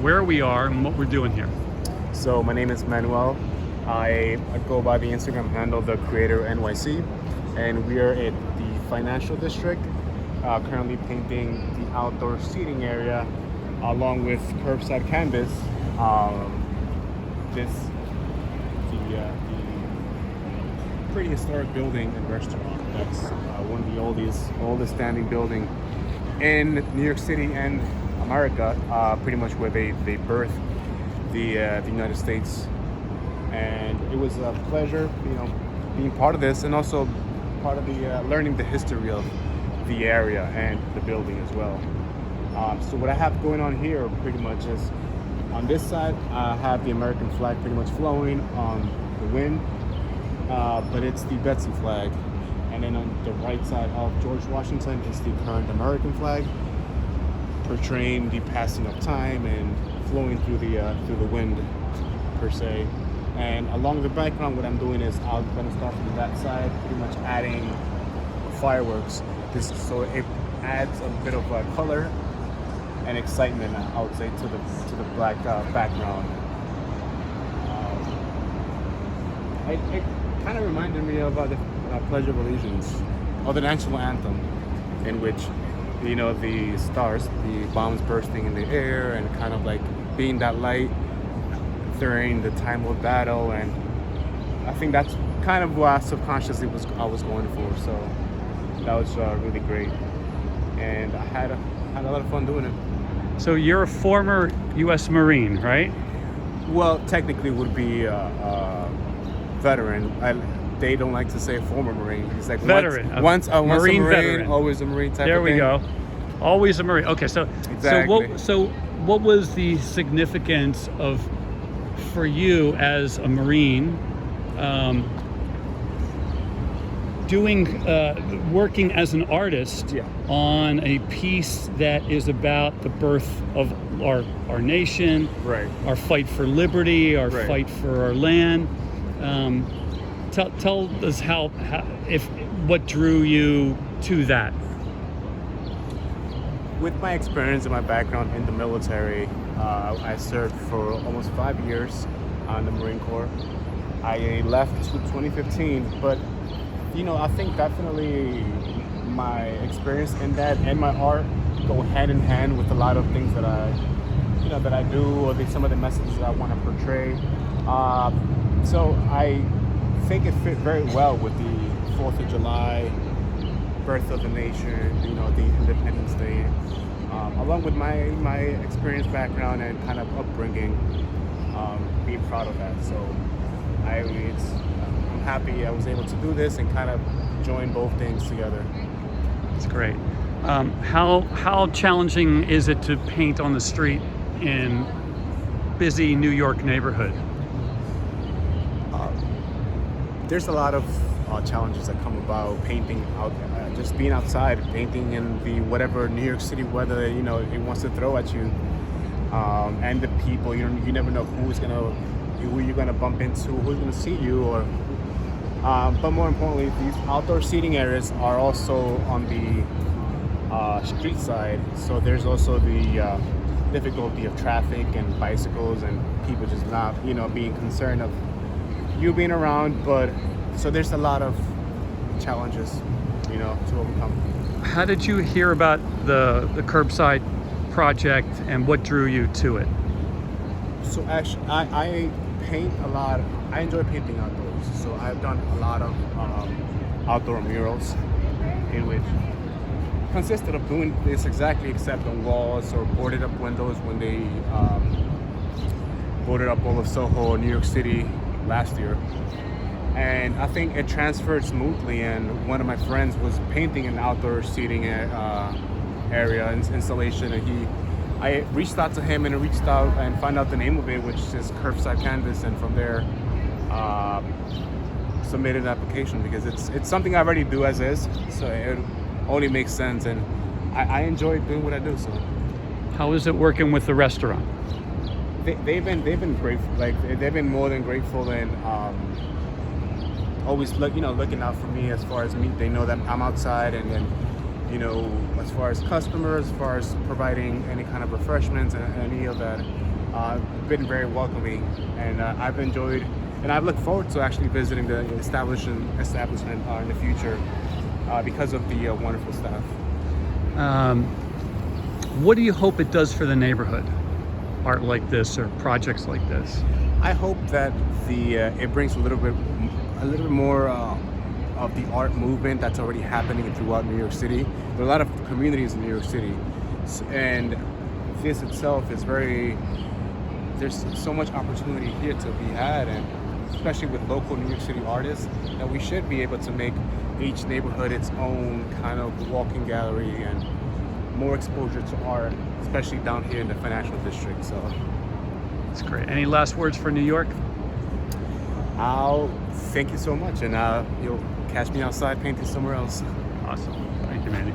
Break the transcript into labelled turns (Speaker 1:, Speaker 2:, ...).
Speaker 1: where we are and what we're doing here.
Speaker 2: So my name is Manuel. I go by the Instagram handle The Creator NYC, and we are at the Financial District, currently painting the outdoor seating area along with curbside canvas. The pretty historic building and restaurant. That's one of the oldest standing building in New York City and America, pretty much where they birthed the United States. And it was a pleasure, being part of this, and also part of the learning the history of the area and the building as well. So what I have going on here pretty much is, on this side I have the American flag pretty much flowing on the wind, but it's the Betsy flag. And then on the right side of George Washington is the current American flag, portraying the passing of time and flowing through the wind per se. And along the background, what I'm doing is I'm going to start from that side, pretty much adding fireworks. So it adds a bit of color and excitement, I would say, to the black background. It kind of reminded me of the Pledge of Allegiance, or the national anthem, in which the stars, the bombs bursting in the air, and kind of like being that light during the time of battle. And I think that's kind of what subconsciously I was going for. So that was really great, and I had a lot of fun doing it.
Speaker 1: So you're a former U.S. Marine, right?
Speaker 2: Well, technically would be a veteran. They don't like to say former Marine. It's like
Speaker 1: veteran.
Speaker 2: Once a Marine,
Speaker 1: veteran.
Speaker 2: Always a Marine type
Speaker 1: there
Speaker 2: of thing.
Speaker 1: There we go. Always a Marine. Okay, so
Speaker 2: exactly.
Speaker 1: So what was the significance for you as a Marine, working as an artist on a piece that is about the birth of our nation,
Speaker 2: right?
Speaker 1: Our fight for liberty, our fight for our land. Tell us what drew you to that.
Speaker 2: With my experience and my background in the military, I served for almost 5 years on the Marine Corps. I left in 2015, but I think definitely my experience in that and my art go hand in hand with a lot of things that I do, or some of the messages I want to portray. So I think it fit very well with the 4th of July, birth of the nation, the Independence Day, along with my experience, background, and kind of upbringing, being proud of that. So I'm happy I was able to do this and kind of join both things together.
Speaker 1: That's great. How challenging is it to paint on the street in busy New York neighborhood?
Speaker 2: There's a lot of challenges that come about painting out, just being outside, painting in the whatever New York City weather it wants to throw at you, and the people. You never know who you're gonna bump into, who's gonna see you, or. But more importantly, these outdoor seating areas are also on the street side, so there's also the difficulty of traffic and bicycles and people just not being concerned of you being around. But so there's a lot of challenges to overcome.
Speaker 1: How did you hear about the curbside project, and what drew you to it?
Speaker 2: So actually I paint a lot. I enjoy painting outdoors, so I've done a lot of outdoor murals, in which consisted of doing this exactly, except on walls or boarded up windows, when they boarded up all of Soho, New York City last year. And I think it transferred smoothly, and one of my friends was painting an outdoor seating area installation, and I reached out to him and found out the name of it, which is Curbside Canvas, and from there submitted an application, because it's something I already do as is, so it only makes sense, and I enjoy doing what I do. So
Speaker 1: how is it working with the restaurant?
Speaker 2: They've been grateful. Like, they've been more than grateful, and always looking out for me as far as me. They know that I'm outside, and then as far as customers, as far as providing any kind of refreshments and any of that, been very welcoming, and I've enjoyed, and I've looked forward to actually visiting the establishment in the future because of the wonderful staff.
Speaker 1: What do you hope it does for the neighborhood? Art like this or projects like this?
Speaker 2: I hope that it brings a little bit more of the art movement that's already happening throughout New York City. There are a lot of communities in New York City, and this itself is there's so much opportunity here to be had, and especially with local New York City artists, that we should be able to make each neighborhood its own kind of walking gallery and more exposure to art, especially down here in the financial district. So
Speaker 1: That's great. Any last words for New York?
Speaker 2: I'll thank you so much, and you'll catch me outside painting somewhere else.
Speaker 1: Awesome. Thank you, Manny.